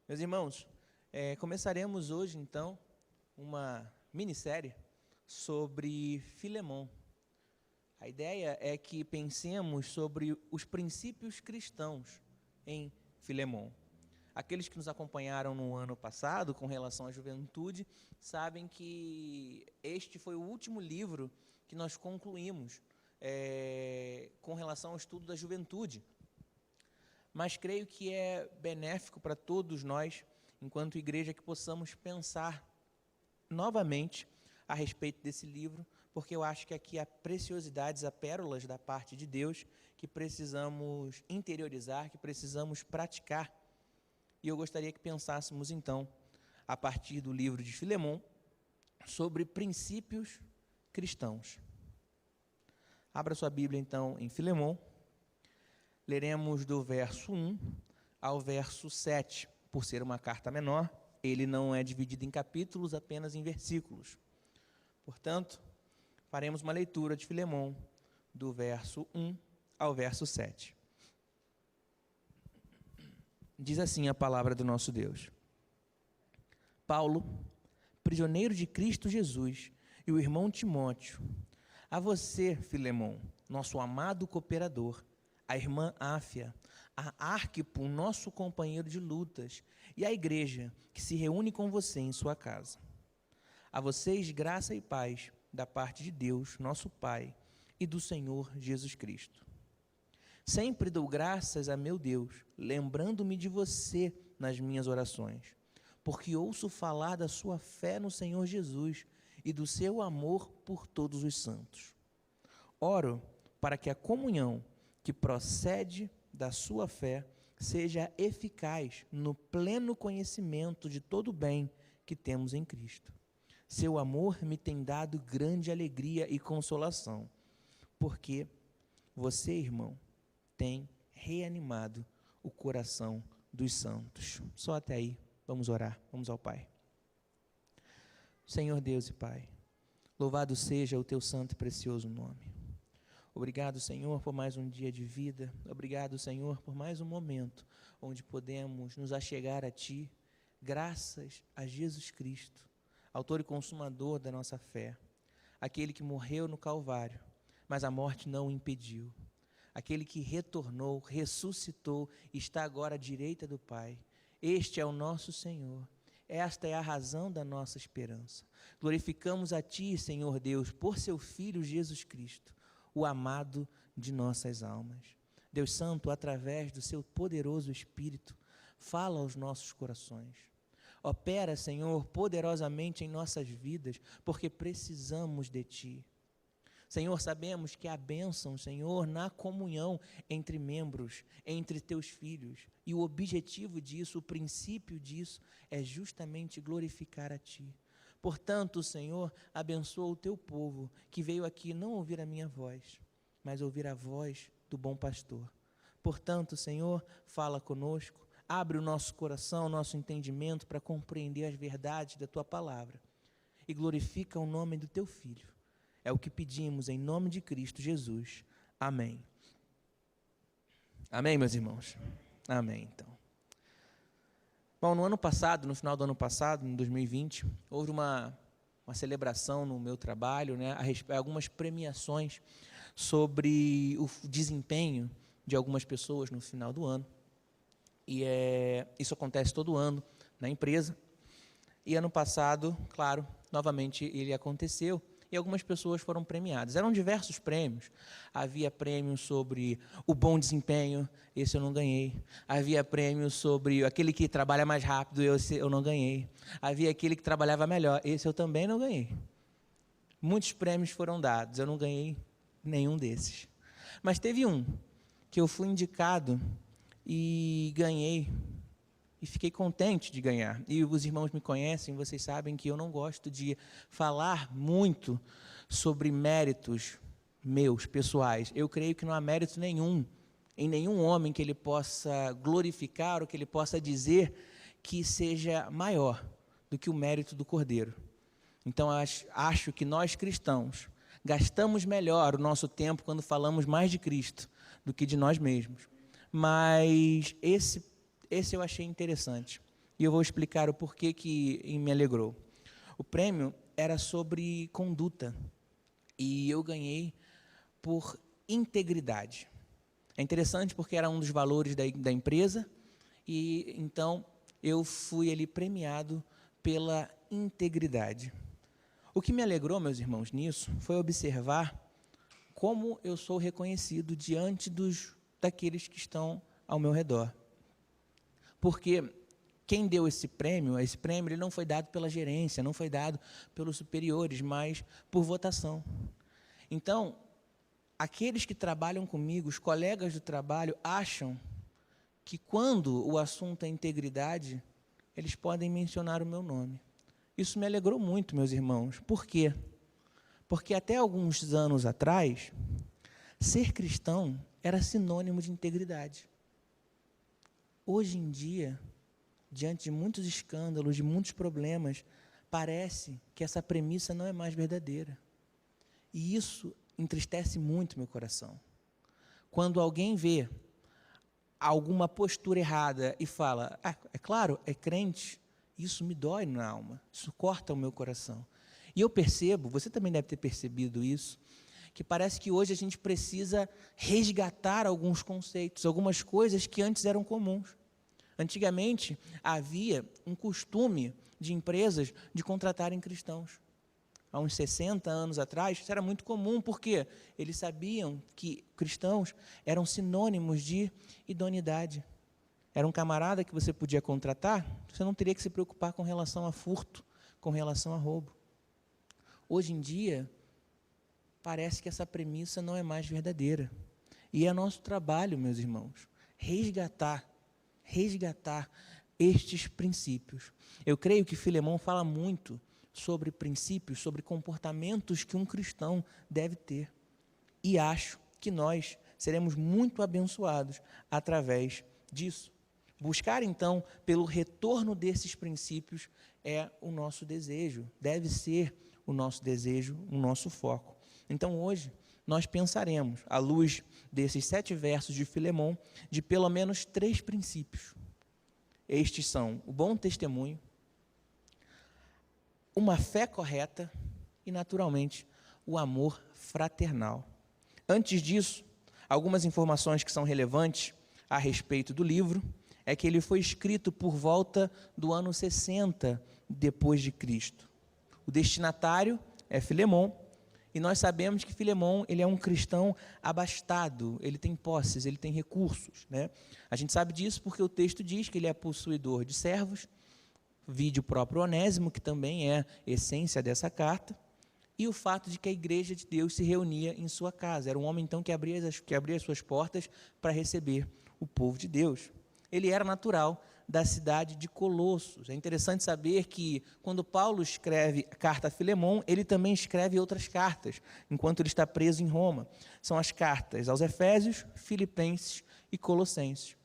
Meus irmãos, começaremos hoje, então, uma minissérie sobre Filemon. A ideia é que pensemos sobre os princípios cristãos em Filemon. Aqueles que nos acompanharam no ano passado, com relação à juventude, sabem que este foi o último livro que nós concluímos com relação ao estudo da juventude. Mas creio que é benéfico para todos nós, enquanto igreja, que possamos pensar novamente a respeito desse livro, porque eu acho que aqui há preciosidades, há pérolas da parte de Deus que precisamos interiorizar, que precisamos praticar. E eu gostaria que pensássemos, então, a partir do livro de Filemon, sobre princípios cristãos. Abra sua Bíblia, então, em Filemon. Leremos do verso 1 ao verso 7. Por ser uma carta menor, ele não é dividido em capítulos, apenas em versículos. Portanto, faremos uma leitura de Filemon do verso 1 ao verso 7. Diz assim a palavra do nosso Deus. Paulo, prisioneiro de Cristo Jesus, e o irmão Timóteo, a você, Filemon, nosso amado cooperador, a irmã Áfia, a Arquipo, nosso companheiro de lutas, e a igreja que se reúne com você em sua casa. A vocês, graça e paz da parte de Deus, nosso Pai, e do Senhor Jesus Cristo. Sempre dou graças a meu Deus, lembrando-me de você nas minhas orações, porque ouço falar da sua fé no Senhor Jesus e do seu amor por todos os santos. Oro para que a comunhão que procede da sua fé seja eficaz no pleno conhecimento de todo o bem que temos em Cristo. Seu amor me tem dado grande alegria e consolação, porque você, irmão, tem reanimado o coração dos santos. Só até aí, vamos orar, vamos ao Pai. Senhor Deus e Pai, louvado seja o teu santo e precioso nome. Obrigado, Senhor, por mais um dia de vida. Obrigado, Senhor, por mais um momento onde podemos nos achegar a Ti, graças a Jesus Cristo, autor e consumador da nossa fé, aquele que morreu no Calvário, mas a morte não o impediu, aquele que retornou, ressuscitou e está agora à direita do Pai. Este é o nosso Senhor. Esta é a razão da nossa esperança. Glorificamos a Ti, Senhor Deus, por Seu Filho Jesus Cristo, o amado de nossas almas. Deus Santo, através do seu poderoso Espírito, fala aos nossos corações. Opera, Senhor, poderosamente em nossas vidas, porque precisamos de Ti. Senhor, sabemos que há bênção, Senhor, na comunhão entre membros, entre Teus filhos. E o objetivo disso, o princípio disso, é justamente glorificar a Ti. Portanto, Senhor, abençoa o Teu povo, que veio aqui não ouvir a minha voz, mas ouvir a voz do bom pastor. Portanto, Senhor, fala conosco, abre o nosso coração, o nosso entendimento para compreender as verdades da Tua palavra e glorifica o nome do Teu Filho. É o que pedimos em nome de Cristo Jesus. Amém. Amém, meus irmãos? Amém, então. Bom, no ano passado, no final do ano passado, em 2020, houve uma celebração no meu trabalho, né, algumas premiações sobre o desempenho de algumas pessoas no final do ano. E isso acontece todo ano na empresa. E ano passado, claro, novamente ele aconteceu. E algumas pessoas foram premiadas. Eram diversos prêmios. Havia prêmio sobre o bom desempenho, esse eu não ganhei. Havia prêmio sobre aquele que trabalha mais rápido, esse eu não ganhei. Havia aquele que trabalhava melhor, esse eu também não ganhei. Muitos prêmios foram dados, eu não ganhei nenhum desses. Mas teve um que eu fui indicado e ganhei. E fiquei contente de ganhar. E os irmãos me conhecem, vocês sabem que eu não gosto de falar muito sobre méritos meus, pessoais. Eu creio que não há mérito nenhum, em nenhum homem que ele possa glorificar ou que ele possa dizer que seja maior do que o mérito do Cordeiro. Então, acho que nós cristãos gastamos melhor o nosso tempo quando falamos mais de Cristo do que de nós mesmos. Mas esse eu achei interessante. E eu vou explicar o porquê que me alegrou. O prêmio era sobre conduta, e eu ganhei por integridade. É interessante porque era um dos valores da empresa, e então eu fui ali premiado pela integridade. O que me alegrou, meus irmãos, nisso, foi observar como eu sou reconhecido diante daqueles que estão ao meu redor. Porque quem deu esse prêmio ele não foi dado pela gerência, não foi dado pelos superiores, mas por votação. Então, aqueles que trabalham comigo, os colegas do trabalho, acham que quando o assunto é integridade, eles podem mencionar o meu nome. Isso me alegrou muito, meus irmãos. Por quê? Porque até alguns anos atrás, ser cristão era sinônimo de integridade. Hoje em dia, diante de muitos escândalos, de muitos problemas, parece que essa premissa não é mais verdadeira. E isso entristece muito meu coração. Quando alguém vê alguma postura errada e fala, é claro, é crente, isso me dói na alma, isso corta o meu coração. E eu percebo, você também deve ter percebido isso, que parece que hoje a gente precisa resgatar alguns conceitos, algumas coisas que antes eram comuns. Antigamente, havia um costume de empresas de contratarem cristãos. Há uns 60 anos atrás, isso era muito comum, porque eles sabiam que cristãos eram sinônimos de idoneidade. Era um camarada que você podia contratar, você não teria que se preocupar com relação a furto, com relação a roubo. Hoje em dia, parece que essa premissa não é mais verdadeira. E é nosso trabalho, meus irmãos, resgatar estes princípios. Eu creio que Filemão fala muito sobre princípios, sobre comportamentos que um cristão deve ter. E acho que nós seremos muito abençoados através disso. Buscar, então, pelo retorno desses princípios é o nosso desejo, deve ser o nosso desejo, o nosso foco. Então, hoje, nós pensaremos, à luz desses 7 versos de Filemão, de pelo menos 3 princípios. Estes são o bom testemunho, uma fé correta e, naturalmente, o amor fraternal. Antes disso, algumas informações que são relevantes a respeito do livro é que ele foi escrito por volta do ano 60 depois de Cristo. O destinatário é Filemão, e nós sabemos que Filemão ele é um cristão abastado, ele tem posses, ele tem recursos, né? A gente sabe disso porque o texto diz que ele é possuidor de servos, vide o próprio Onésimo, que também é essência dessa carta, e o fato de que a igreja de Deus se reunia em sua casa. Era um homem, então, que abria as suas portas para receber o povo de Deus. Ele era natural da cidade de Colossos. É interessante saber que, quando Paulo escreve a carta a Filemão, ele também escreve outras cartas, enquanto ele está preso em Roma. São as cartas aos Efésios, Filipenses e Colossenses.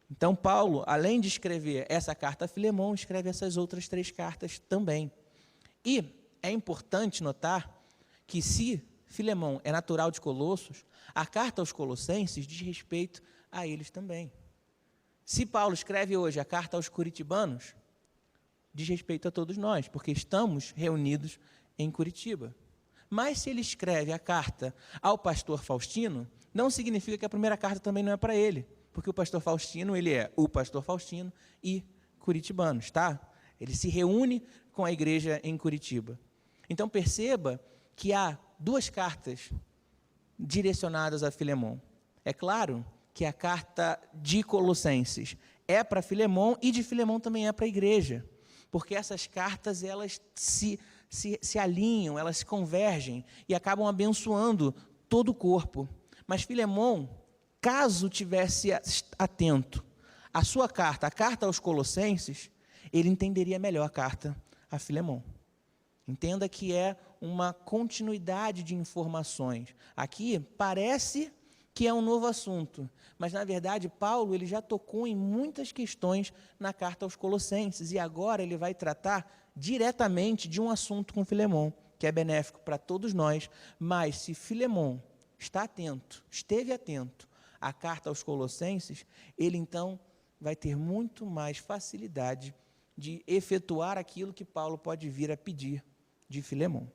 Então, Paulo, além de escrever essa carta a Filemão, escreve essas outras 3 cartas também. E é importante notar que, se Filemão é natural de Colossos, a carta aos Colossenses diz respeito a eles também. Se Paulo escreve hoje a carta aos curitibanos, diz respeito a todos nós, porque estamos reunidos em Curitiba. Mas se ele escreve a carta ao pastor Faustino, não significa que a primeira carta também não é para ele, porque o pastor Faustino, ele é o pastor Faustino e curitibanos, tá? Ele se reúne com a igreja em Curitiba. Então, perceba que há 2 cartas direcionadas a Filemão. É claro que a carta de Colossenses é para Filemão e de Filemão também é para a igreja, porque essas cartas elas se alinham, elas se convergem e acabam abençoando todo o corpo. Mas Filemão, caso tivesse atento à sua carta, a carta aos Colossenses, ele entenderia melhor a carta a Filemão. Entenda que é uma continuidade de informações. Aqui parece que é um novo assunto, mas, na verdade, Paulo ele já tocou em muitas questões na carta aos Colossenses, e agora ele vai tratar diretamente de um assunto com Filemão, que é benéfico para todos nós, mas se Filemão esteve atento à carta aos Colossenses, ele, então, vai ter muito mais facilidade de efetuar aquilo que Paulo pode vir a pedir de Filemon.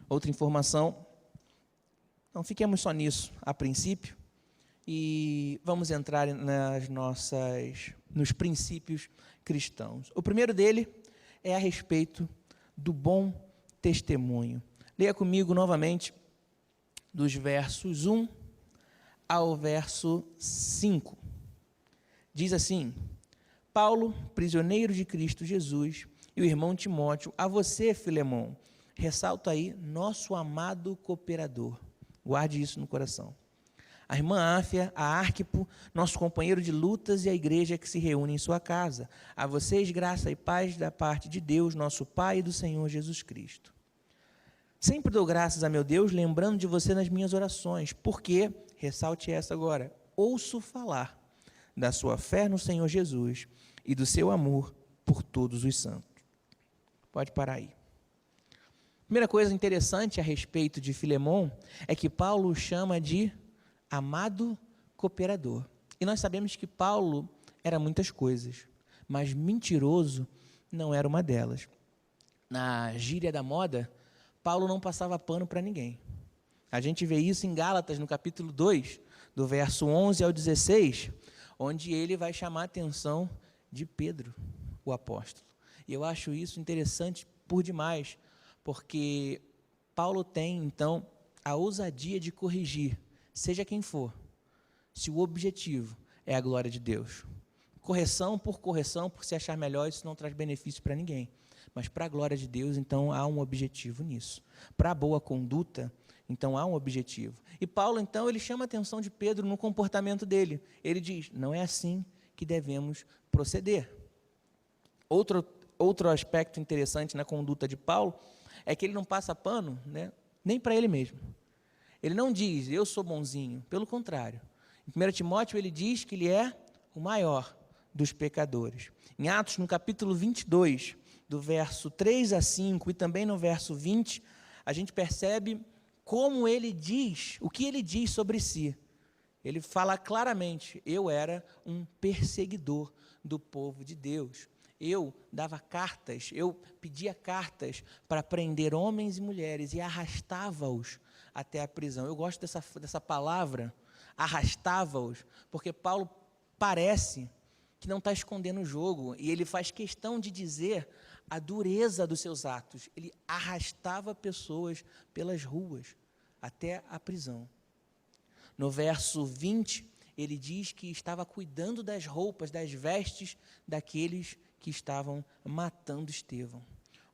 Outra informação, não fiquemos só nisso a princípio, e vamos entrar nos princípios cristãos. O primeiro dele é a respeito do bom testemunho. Leia comigo novamente dos versos 1 ao verso 5. Diz assim: Paulo, prisioneiro de Cristo Jesus, e o irmão Timóteo, a você, Filemon, ressalto aí, nosso amado cooperador. Guarde isso no coração. A irmã Áfia, a Arquipo, nosso companheiro de lutas, e a igreja que se reúne em sua casa. A vocês, graça e paz da parte de Deus, nosso Pai, e do Senhor Jesus Cristo. Sempre dou graças a meu Deus, lembrando de você nas minhas orações, porque, ressalte essa agora, ouço falar da sua fé no Senhor Jesus e do seu amor por todos os santos. Pode parar aí. Primeira coisa interessante a respeito de Filemon é que Paulo o chama de amado cooperador. E nós sabemos que Paulo era muitas coisas, mas mentiroso não era uma delas. Na gíria da moda, Paulo não passava pano para ninguém. A gente vê isso em Gálatas, no capítulo 2, do verso 11 ao 16, onde ele vai chamar a atenção de Pedro, o apóstolo. E eu acho isso interessante por demais, porque Paulo tem, então, a ousadia de corrigir, seja quem for, se o objetivo é a glória de Deus. Correção, por se achar melhor, isso não traz benefício para ninguém. Mas para a glória de Deus, então, há um objetivo nisso. Para a boa conduta, então, há um objetivo. E Paulo, então, ele chama a atenção de Pedro no comportamento dele. Ele diz, não é assim que devemos proceder. Outro aspecto interessante na conduta de Paulo é que ele não passa pano, né, nem para ele mesmo. Ele não diz, eu sou bonzinho, pelo contrário. Em 1 Timóteo, ele diz que ele é o maior dos pecadores. Em Atos, no capítulo 22, do verso 3 a 5, e também no verso 20, a gente percebe como ele diz, o que ele diz sobre si. Ele fala claramente, eu era um perseguidor do povo de Deus. Eu dava cartas, eu pedia cartas para prender homens e mulheres e arrastava-os até a prisão. Eu gosto dessa palavra, arrastava-os, porque Paulo parece que não está escondendo o jogo, e ele faz questão de dizer a dureza dos seus atos. Ele arrastava pessoas pelas ruas até a prisão. No verso 20, ele diz que estava cuidando das roupas, das vestes daqueles que estavam matando Estevão.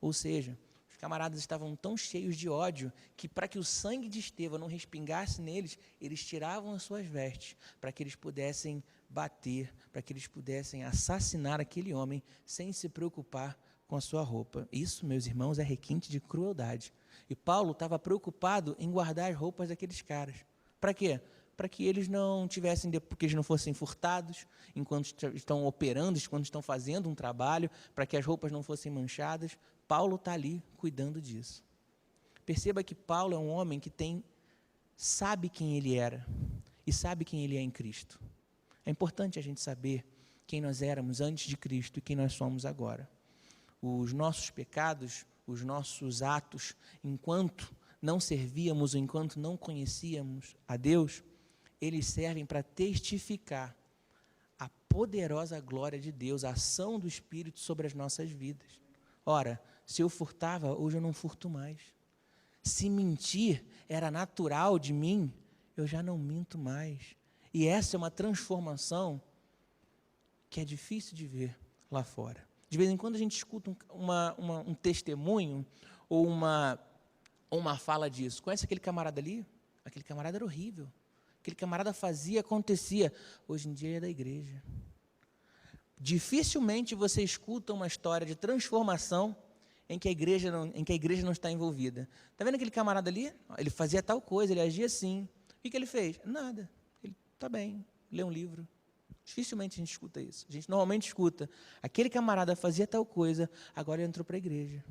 Ou seja, os camaradas estavam tão cheios de ódio que, para que o sangue de Estevão não respingasse neles, eles tiravam as suas vestes para que eles pudessem bater, para que eles pudessem assassinar aquele homem sem se preocupar com a sua roupa. Isso, meus irmãos, é requinte de crueldade. E Paulo estava preocupado em guardar as roupas daqueles caras. Para quê? Para que eles não tivessem, porque eles não fossem furtados enquanto estão operando, enquanto estão fazendo um trabalho, para que as roupas não fossem manchadas. Paulo está ali cuidando disso. Perceba que Paulo é um homem que sabe quem ele era e sabe quem ele é em Cristo. É importante a gente saber quem nós éramos antes de Cristo e quem nós somos agora. Os nossos pecados, os nossos atos, enquanto não servíamos ou enquanto não conhecíamos a Deus, eles servem para testificar a poderosa glória de Deus, a ação do Espírito sobre as nossas vidas. Ora, se eu furtava, hoje eu não furto mais. Se mentir era natural de mim, eu já não minto mais. E essa é uma transformação que é difícil de ver lá fora. De vez em quando a gente escuta um testemunho ou uma fala disso. Conhece aquele camarada ali? Aquele camarada era horrível. Aquele camarada fazia, acontecia. Hoje em dia é da igreja. Dificilmente você escuta uma história de transformação em que a igreja não está envolvida. Está vendo aquele camarada ali? Ele fazia tal coisa, ele agia assim. O que ele fez? Nada. Ele está bem, lê um livro. Dificilmente a gente escuta isso. A gente normalmente escuta, aquele camarada fazia tal coisa, agora ele entrou para a igreja.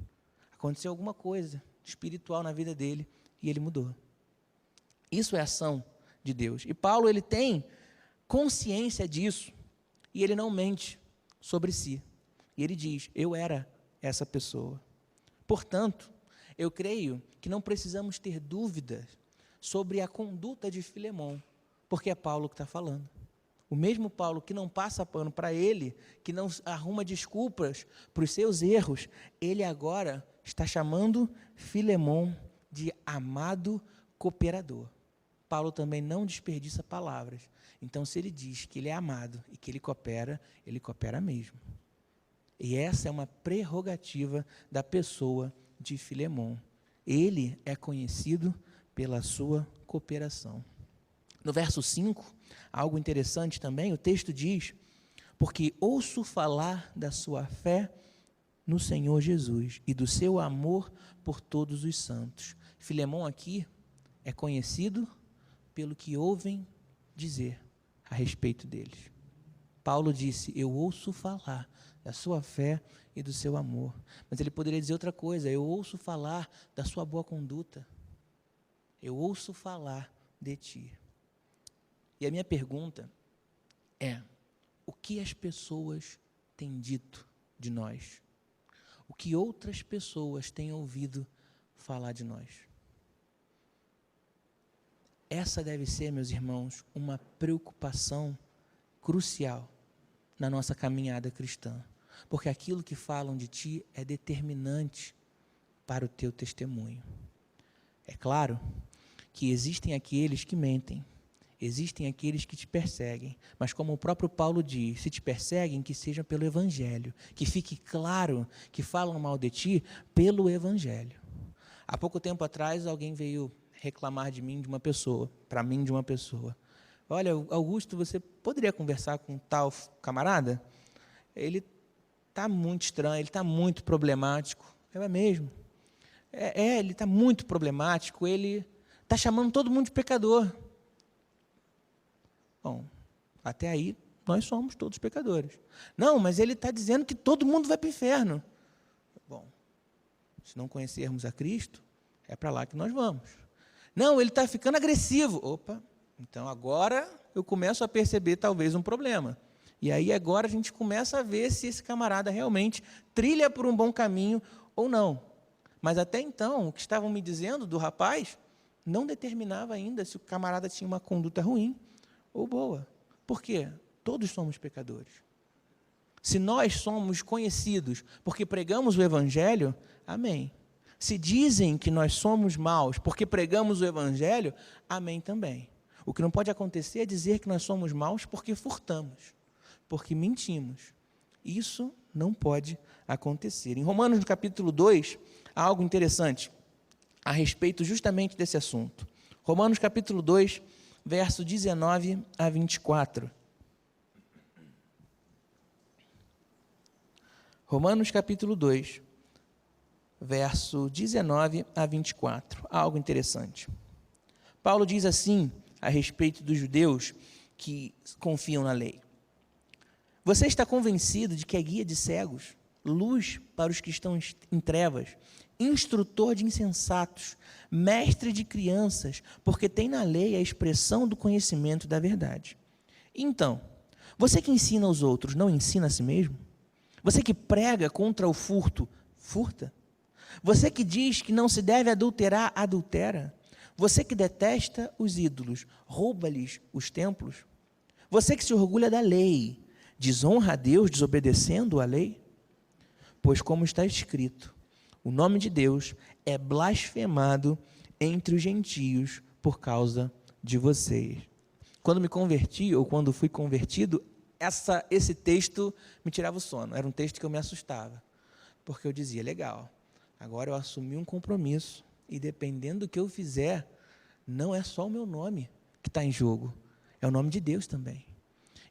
Aconteceu alguma coisa espiritual na vida dele e ele mudou. Isso é ação de Deus. E Paulo, ele tem consciência disso e ele não mente sobre si. E ele diz, eu era essa pessoa. Portanto, eu creio que não precisamos ter dúvidas sobre a conduta de Filemão, porque é Paulo que está falando. O mesmo Paulo que não passa pano para ele, que não arruma desculpas para os seus erros, ele agora está chamando Filemão de amado cooperador. Paulo também não desperdiça palavras. Então, se ele diz que ele é amado e que ele coopera mesmo. E essa é uma prerrogativa da pessoa de Filemão. Ele é conhecido pela sua cooperação. No verso 5, algo interessante também, o texto diz, porque ouço falar da sua fé no Senhor Jesus e do seu amor por todos os santos. Filemão aqui é conhecido pelo que ouvem dizer a respeito deles. Paulo disse, eu ouço falar da sua fé e do seu amor. Mas ele poderia dizer outra coisa, eu ouço falar da sua boa conduta. Eu ouço falar de ti. E a minha pergunta é, o que as pessoas têm dito de nós? O que outras pessoas têm ouvido falar de nós? Essa deve ser, meus irmãos, uma preocupação crucial na nossa caminhada cristã, porque aquilo que falam de ti é determinante para o teu testemunho. É claro que existem aqueles que mentem, existem aqueles que te perseguem, mas como o próprio Paulo diz, se te perseguem, que seja pelo Evangelho, que fique claro que falam mal de ti pelo Evangelho. Há pouco tempo atrás, alguém veio reclamar de mim, de uma pessoa, para mim de uma pessoa. Olha, Augusto, você poderia conversar com tal camarada? Ele está muito estranho, ele está muito problemático. É mesmo? Ele está muito problemático, ele está chamando todo mundo de pecador. Bom, até aí nós somos todos pecadores. Não, mas ele está dizendo que todo mundo vai para o inferno. Bom, se não conhecermos a Cristo, é para lá que nós vamos. Não, ele está ficando agressivo. Opa, então agora eu começo a perceber talvez um problema. E aí agora a gente começa a ver se esse camarada realmente trilha por um bom caminho ou não. Mas até então, o que estavam me dizendo do rapaz não determinava ainda se o camarada tinha uma conduta ruim ou boa. Por quê? Todos somos pecadores. Se nós somos conhecidos porque pregamos o Evangelho, amém. Se dizem que nós somos maus porque pregamos o Evangelho, amém também. O que não pode acontecer é dizer que nós somos maus porque furtamos, porque mentimos. Isso não pode acontecer. Em Romanos, no capítulo 2, há algo interessante a respeito justamente desse assunto. Romanos, capítulo 2, verso 19 a 24. Romanos, capítulo 2, verso 19 a 24. Há algo interessante. Paulo diz assim a respeito dos judeus que confiam na lei. Você está convencido de que é guia de cegos, luz para os que estão em trevas, instrutor de insensatos, mestre de crianças, porque tem na lei a expressão do conhecimento da verdade. Então, você que ensina aos outros, não ensina a si mesmo? Você que prega contra o furto, furta? Você que diz que não se deve adulterar, adultera? Você que detesta os ídolos, rouba-lhes os templos? Você que se orgulha da lei, desonra a Deus desobedecendo a lei? Pois como está escrito, o nome de Deus é blasfemado entre os gentios por causa de vocês. Quando me converti, ou quando fui convertido, esse texto me tirava o sono. Era um texto que eu me assustava, porque eu dizia, legal, agora eu assumi um compromisso, e dependendo do que eu fizer, não é só o meu nome que está em jogo, é o nome de Deus também.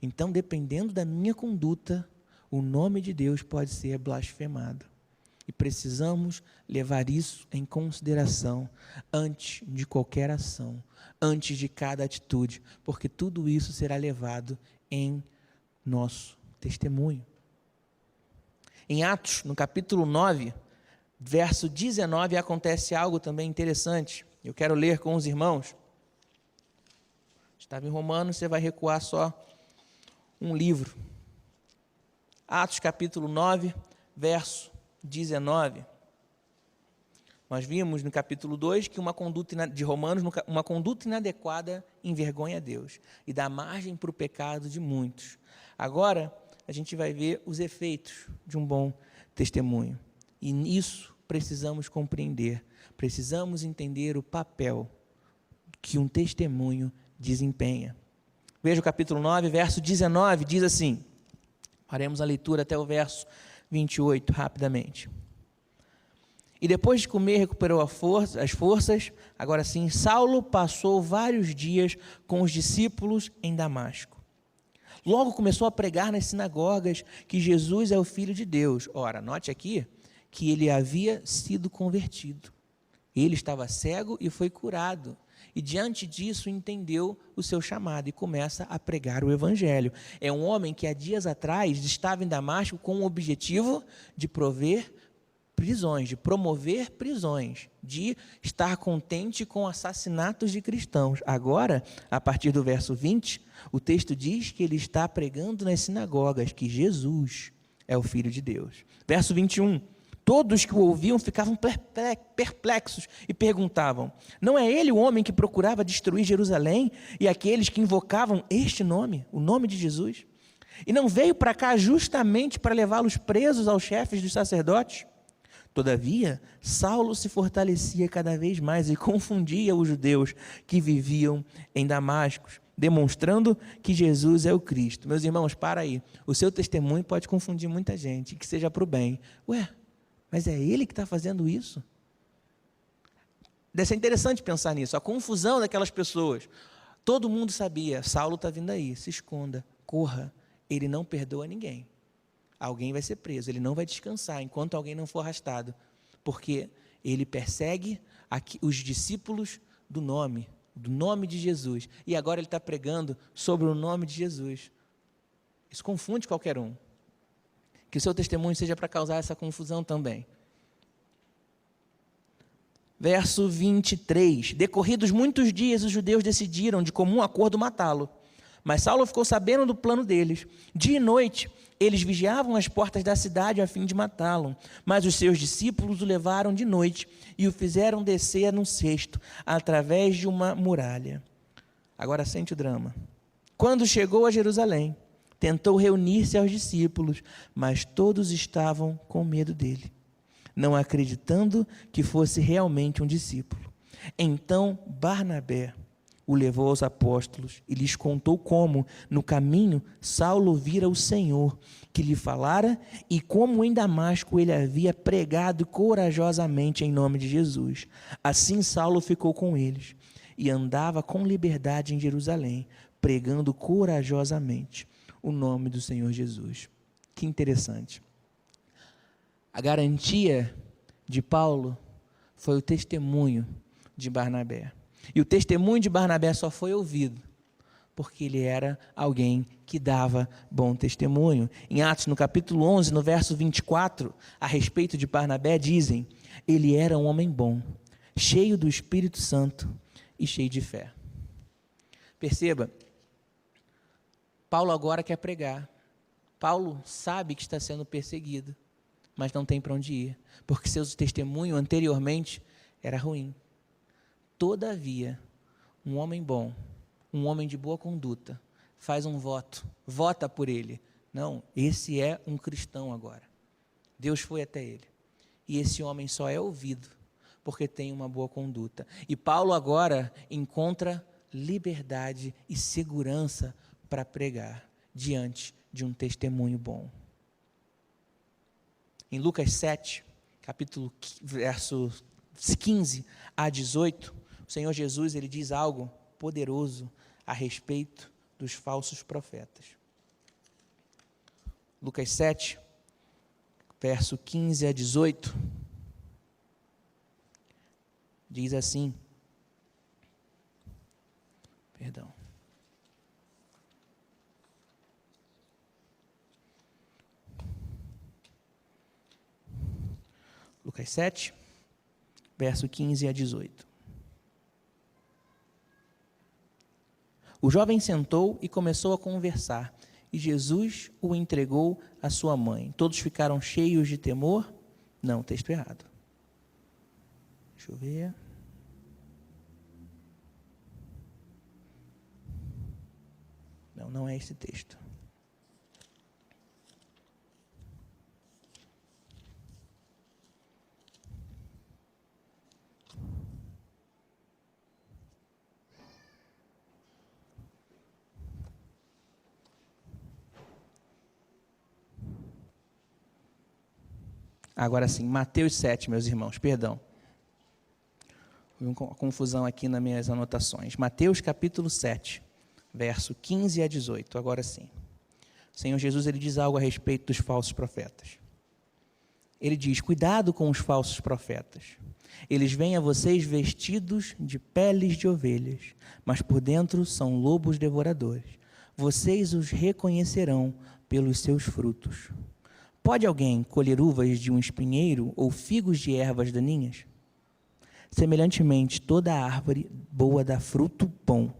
Então, dependendo da minha conduta, o nome de Deus pode ser blasfemado. E precisamos levar isso em consideração antes de qualquer ação, antes de cada atitude, porque tudo isso será levado em nosso testemunho. Em Atos, no capítulo 9, verso 19, acontece algo também interessante. Eu quero ler com os irmãos. Estava em Romanos, você vai recuar só um livro. Atos capítulo 9, verso 19. Nós vimos no capítulo 2 que de Romanos, uma conduta inadequada envergonha a Deus e dá margem para o pecado de muitos. Agora, a gente vai ver os efeitos de um bom testemunho. E nisso precisamos compreender, precisamos entender o papel que um testemunho desempenha. Veja o capítulo 9, verso 19, diz assim, faremos a leitura até o verso 28, rapidamente. E depois de comer, recuperou as forças. Agora sim, Saulo passou vários dias com os discípulos em Damasco. Logo começou a pregar nas sinagogas que Jesus é o Filho de Deus. Ora, note aqui que ele havia sido convertido. Ele estava cego e foi curado. E diante disso entendeu o seu chamado e começa a pregar o evangelho. É um homem que há dias atrás estava em Damasco com o objetivo de promover prisões, de estar contente com assassinatos de cristãos. Agora, a partir do verso 20, o texto diz que ele está pregando nas sinagogas que Jesus é o Filho de Deus. Verso 21, todos que o ouviam ficavam perplexos e perguntavam, não é ele o homem que procurava destruir Jerusalém e aqueles que invocavam este nome, o nome de Jesus? E não veio para cá justamente para levá-los presos aos chefes dos sacerdotes? Todavia, Saulo se fortalecia cada vez mais e confundia os judeus que viviam em Damasco, demonstrando que Jesus é o Cristo. Meus irmãos, para aí. O seu testemunho pode confundir muita gente, que seja para o bem. Ué, mas é ele que está fazendo isso? Deve ser interessante pensar nisso, a confusão daquelas pessoas. Todo mundo sabia, Saulo está vindo aí, se esconda, corra. Ele não perdoa ninguém. Alguém vai ser preso, ele não vai descansar enquanto alguém não for arrastado, porque ele persegue os discípulos do nome de Jesus, e agora ele está pregando sobre o nome de Jesus. Isso confunde qualquer um. Que o seu testemunho seja para causar essa confusão também. Verso 23, decorridos muitos dias, os judeus decidiram de comum acordo matá-lo, mas Saulo ficou sabendo do plano deles. Dia e noite, eles vigiavam as portas da cidade a fim de matá-lo, mas os seus discípulos o levaram de noite e o fizeram descer num cesto, através de uma muralha. Agora sente o drama. Quando chegou a Jerusalém, tentou reunir-se aos discípulos, mas todos estavam com medo dele, não acreditando que fosse realmente um discípulo. Então Barnabé o levou aos apóstolos e lhes contou como, no caminho, Saulo vira o Senhor, que lhe falara, e como em Damasco ele havia pregado corajosamente em nome de Jesus. Assim Saulo ficou com eles e andava com liberdade em Jerusalém, pregando corajosamente o nome do Senhor Jesus. Que interessante. A garantia de Paulo foi o testemunho de Barnabé. E o testemunho de Barnabé só foi ouvido porque ele era alguém que dava bom testemunho. Em Atos, no capítulo 11, no verso 24, a respeito de Barnabé, dizem, ele era um homem bom, cheio do Espírito Santo e cheio de fé. Perceba, Paulo agora quer pregar. Paulo sabe que está sendo perseguido, mas não tem para onde ir, porque seu testemunho anteriormente era ruim. Todavia, um homem bom, um homem de boa conduta, faz um voto, vota por ele. Não, esse é um cristão agora. Deus foi até ele. E esse homem só é ouvido porque tem uma boa conduta. E Paulo agora encontra liberdade e segurança para pregar diante de um testemunho bom. Em Lucas 7, versos 15 a 18, o Senhor Jesus ele diz algo poderoso a respeito dos falsos profetas. Lucas 7, verso 15 a 18, diz assim, Lucas 7, verso 15 a 18. O jovem sentou e começou a conversar, e Jesus o entregou à sua mãe. Todos ficaram cheios de temor? Não, texto errado. Deixa eu ver. Não, não é esse texto. Agora sim, Mateus 7, meus irmãos, perdão. Houve uma confusão aqui nas minhas anotações. Mateus capítulo 7, verso 15 a 18, agora sim. O Senhor Jesus, ele diz algo a respeito dos falsos profetas. Ele diz, cuidado com os falsos profetas. Eles vêm a vocês vestidos de peles de ovelhas, mas por dentro são lobos devoradores. Vocês os reconhecerão pelos seus frutos. Pode alguém colher uvas de um espinheiro ou figos de ervas daninhas? Semelhantemente, toda árvore boa dá fruto bom,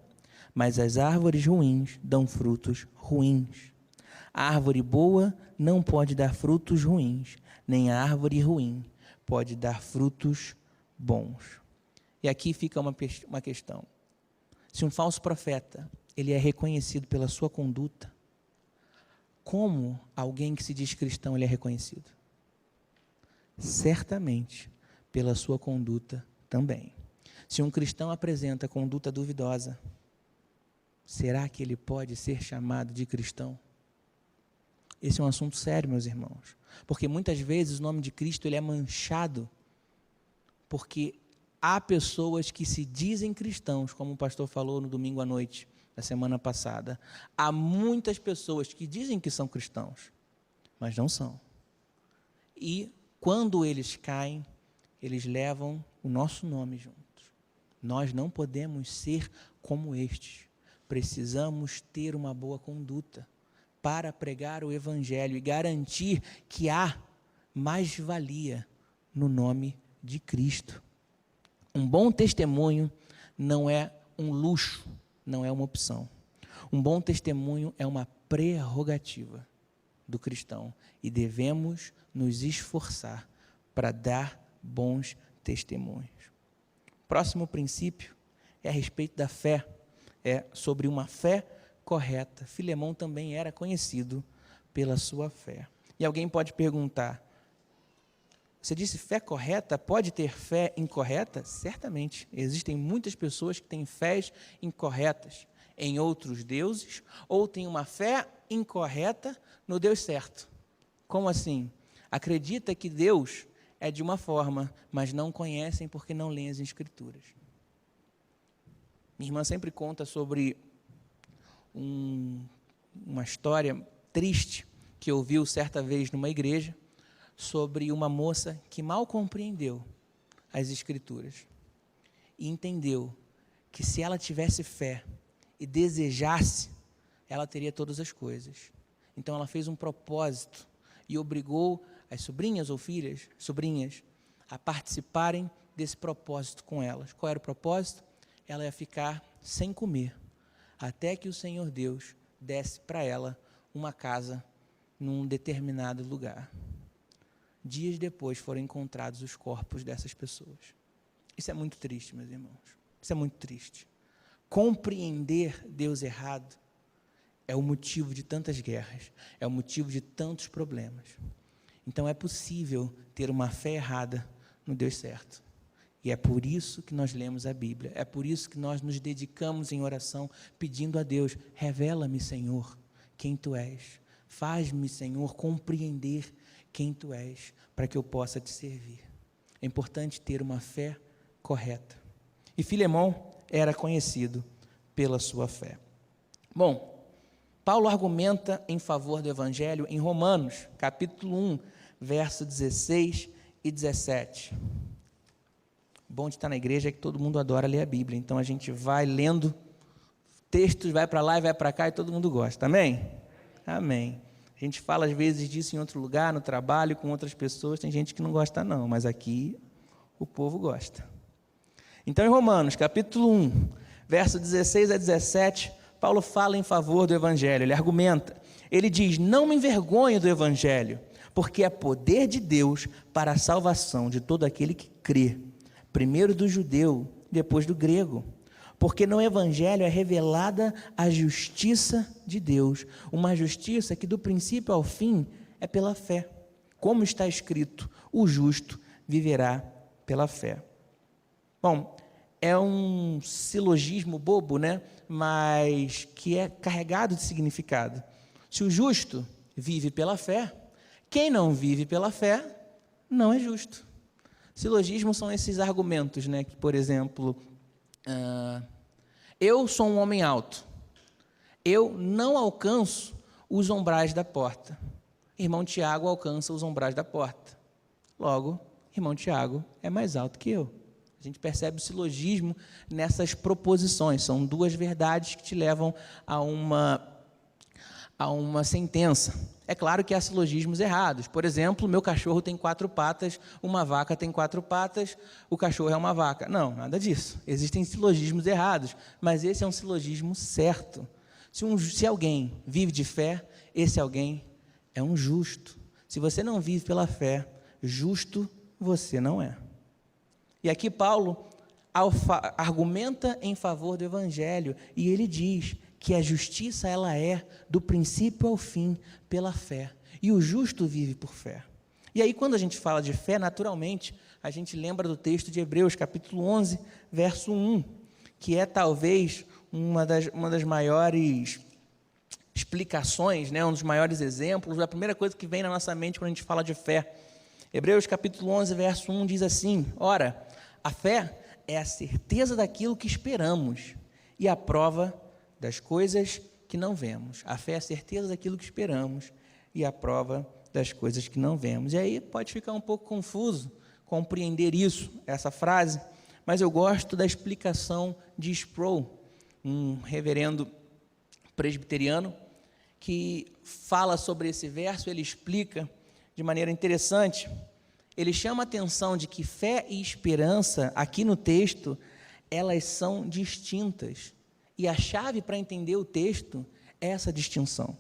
mas as árvores ruins dão frutos ruins. A árvore boa não pode dar frutos ruins, nem a árvore ruim pode dar frutos bons. E aqui fica uma questão. Se um falso profeta, ele é reconhecido pela sua conduta, como alguém que se diz cristão ele é reconhecido? Certamente pela sua conduta também. Se um cristão apresenta conduta duvidosa, será que ele pode ser chamado de cristão? Esse é um assunto sério, meus irmãos, porque muitas vezes o nome de Cristo ele é manchado, porque há pessoas que se dizem cristãos, como o pastor falou no domingo à noite, na semana passada. Há muitas pessoas que dizem que são cristãos, mas não são. E quando eles caem, eles levam o nosso nome juntos. Nós não podemos ser como estes. Precisamos ter uma boa conduta para pregar o Evangelho e garantir que há mais-valia no nome de Cristo. Um bom testemunho não é um luxo, não é uma opção. Um bom testemunho é uma prerrogativa do cristão e devemos nos esforçar para dar bons testemunhos. Próximo princípio é a respeito da fé, é sobre uma fé correta. Filemão também era conhecido pela sua fé. E alguém pode perguntar, você disse fé correta, pode ter fé incorreta? Certamente, existem muitas pessoas que têm fés incorretas em outros deuses, ou têm uma fé incorreta no Deus certo. Como assim? Acredita que Deus é de uma forma, mas não conhecem porque não leem as Escrituras. Minha irmã sempre conta sobre uma história triste que ouviu certa vez numa igreja, sobre uma moça que mal compreendeu as Escrituras e entendeu que se ela tivesse fé e desejasse, ela teria todas as coisas. Então ela fez um propósito e obrigou as sobrinhas ou filhas, sobrinhas, a participarem desse propósito com elas. Qual era o propósito? Ela ia ficar sem comer, até que o Senhor Deus desse para ela uma casa num determinado lugar. Dias depois foram encontrados os corpos dessas pessoas. Isso é muito triste, meus irmãos. Isso é muito triste. Compreender Deus errado é o motivo de tantas guerras, é o motivo de tantos problemas. Então é possível ter uma fé errada no Deus certo. E é por isso que nós lemos a Bíblia, é por isso que nós nos dedicamos em oração, pedindo a Deus, revela-me, Senhor, quem Tu és. Faz-me, Senhor, compreender quem Tu és, para que eu possa Te servir. É importante ter uma fé correta. E Filemão era conhecido pela sua fé. Bom, Paulo argumenta em favor do Evangelho em Romanos, capítulo 1, verso 16 e 17. Bom de estar na igreja é que todo mundo adora ler a Bíblia, então a gente vai lendo textos, vai para lá e vai para cá e todo mundo gosta, amém? Amém. A gente fala às vezes disso em outro lugar, no trabalho, com outras pessoas, tem gente que não gosta não, mas aqui o povo gosta. Então em Romanos, capítulo 1, verso 16 a 17, Paulo fala em favor do Evangelho, ele argumenta, Ele diz: não me envergonho do Evangelho, porque é poder de Deus para a salvação de todo aquele que crê, primeiro do judeu, depois do grego. Porque no Evangelho é revelada a justiça de Deus, uma justiça que do princípio ao fim é pela fé. Como está escrito, o justo viverá pela fé. Bom, é um silogismo bobo, né? Mas que é carregado de significado. Se o justo vive pela fé, quem não vive pela fé não é justo. Silogismos são esses argumentos, né? Que, por exemplo, eu sou um homem alto, eu não alcanço os umbrais da porta. Irmão Tiago alcança os umbrais da porta. Logo, irmão Tiago é mais alto que eu. A gente percebe o silogismo nessas proposições. São duas verdades que te levam a uma sentença. É claro que há silogismos errados. Por exemplo, meu cachorro tem 4 patas, uma vaca tem 4 patas, o cachorro é uma vaca. Não, nada disso. Existem silogismos errados, mas esse é um silogismo certo. Se alguém vive de fé, esse alguém é um justo. Se você não vive pela fé, justo você não é. E aqui Paulo argumenta em favor do Evangelho, e ele diz que a justiça ela é do princípio ao fim pela fé, e o justo vive por fé. E aí quando a gente fala de fé, naturalmente, a gente lembra do texto de Hebreus, capítulo 11, verso 1, que é talvez uma das maiores explicações, né, um dos maiores exemplos, a primeira coisa que vem na nossa mente quando a gente fala de fé. Hebreus capítulo 11, verso 1 diz assim: ora, a fé é a certeza daquilo que esperamos e a prova das coisas que não vemos. A fé é a certeza daquilo que esperamos e a prova das coisas que não vemos. E aí pode ficar um pouco confuso compreender isso, essa frase, mas eu gosto da explicação de Sproul, um reverendo presbiteriano, que fala sobre esse verso. Ele explica de maneira interessante. Ele chama a atenção de que fé e esperança, aqui no texto, elas são distintas. E a chave para entender o texto é essa distinção.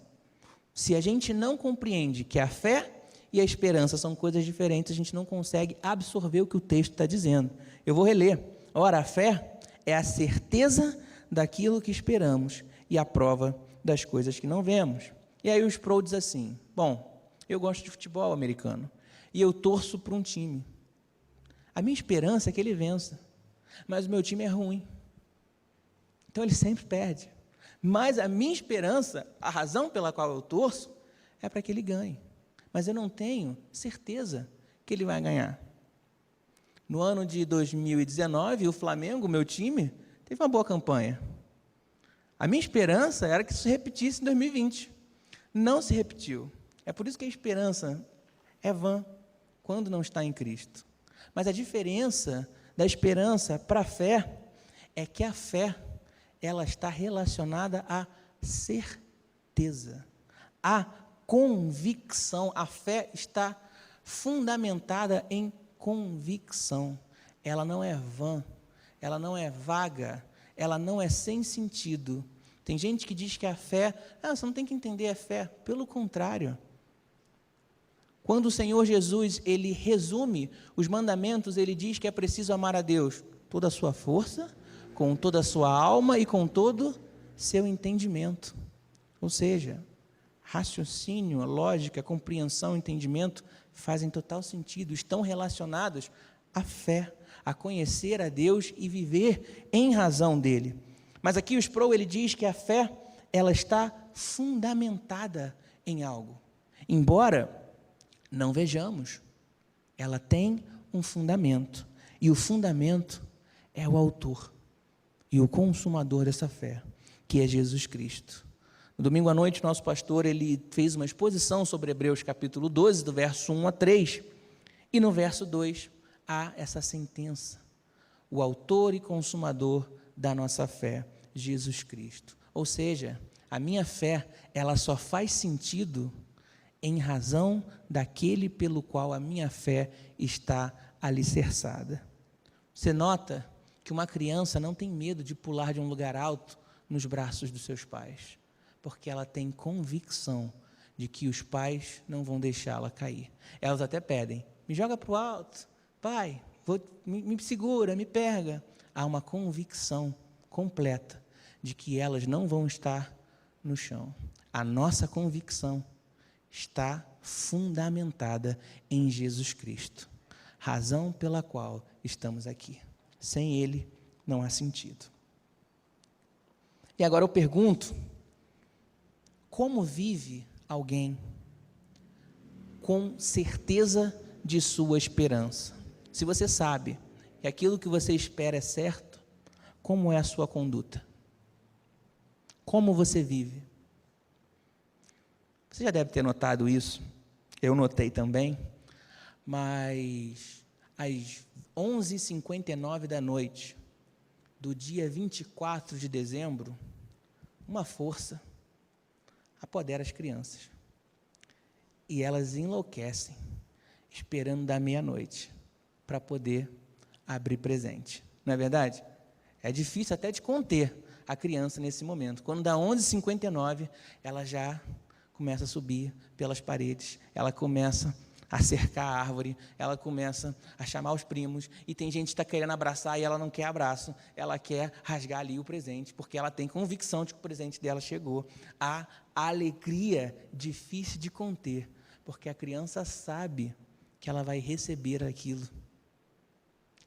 Se a gente não compreende que a fé e a esperança são coisas diferentes, a gente não consegue absorver o que o texto está dizendo. Eu vou reler. Ora, a fé é a certeza daquilo que esperamos e a prova das coisas que não vemos. E aí o Sproul diz assim: bom, eu gosto de futebol americano e eu torço para um time. A minha esperança é que ele vença, mas o meu time é ruim, então ele sempre perde. Mas a minha esperança, a razão pela qual eu torço, é para que ele ganhe, mas eu não tenho certeza que ele vai ganhar. No ano de 2019, o Flamengo, meu time, teve uma boa campanha. A minha esperança era que isso se repetisse em 2020. Não se repetiu. É por isso que a esperança é vã quando não está em Cristo. Mas a diferença da esperança para a fé é que a fé, ela está relacionada à certeza, à convicção. A fé está fundamentada em convicção. Ela não é vã, ela não é vaga, ela não é sem sentido. Tem gente que diz que a fé, você não tem que entender a fé. Pelo contrário. Quando o Senhor Jesus, ele resume os mandamentos, ele diz que é preciso amar a Deus toda a sua força, com toda a sua alma e com todo seu entendimento. Ou seja, raciocínio, lógica, compreensão, entendimento fazem total sentido, estão relacionados à fé, a conhecer a Deus e viver em razão dele. Mas aqui o Sproul, ele diz que a fé, ela está fundamentada em algo. Embora não vejamos, ela tem um fundamento. E o fundamento é o autor e o consumador dessa fé, que é Jesus Cristo. No domingo à noite, nosso pastor, ele fez uma exposição sobre Hebreus capítulo 12, do verso 1 a 3. E no verso 2, há essa sentença. O autor e consumador da nossa fé, Jesus Cristo. Ou seja, a minha fé, ela só faz sentido em razão daquele pelo qual a minha fé está alicerçada. Você nota que uma criança não tem medo de pular de um lugar alto nos braços dos seus pais, Porque ela tem convicção de que os pais não vão deixá-la cair. Elas até pedem, me joga para o alto, pai, me segura, me pega. Há uma convicção completa de que elas não vão estar no chão. A nossa convicção está fundamentada em Jesus Cristo, razão pela qual estamos aqui. Sem Ele, não há sentido. E agora eu pergunto, como vive alguém com certeza de sua esperança? Se você sabe que aquilo que você espera é certo, como é a sua conduta? Como você vive? Você já deve ter notado isso, eu notei também, mas às 11h59 da noite, do dia 24 de dezembro, uma força apodera as crianças, e elas enlouquecem, esperando da meia-noite, para poder abrir presente, não é verdade? É difícil até de conter a criança nesse momento, quando dá 11h59, ela já começa a subir pelas paredes, ela começa a cercar a árvore, ela começa a chamar os primos, e tem gente que está querendo abraçar e ela não quer abraço, ela quer rasgar ali o presente, porque ela tem convicção de que o presente dela chegou. A alegria difícil de conter, porque a criança sabe que ela vai receber aquilo.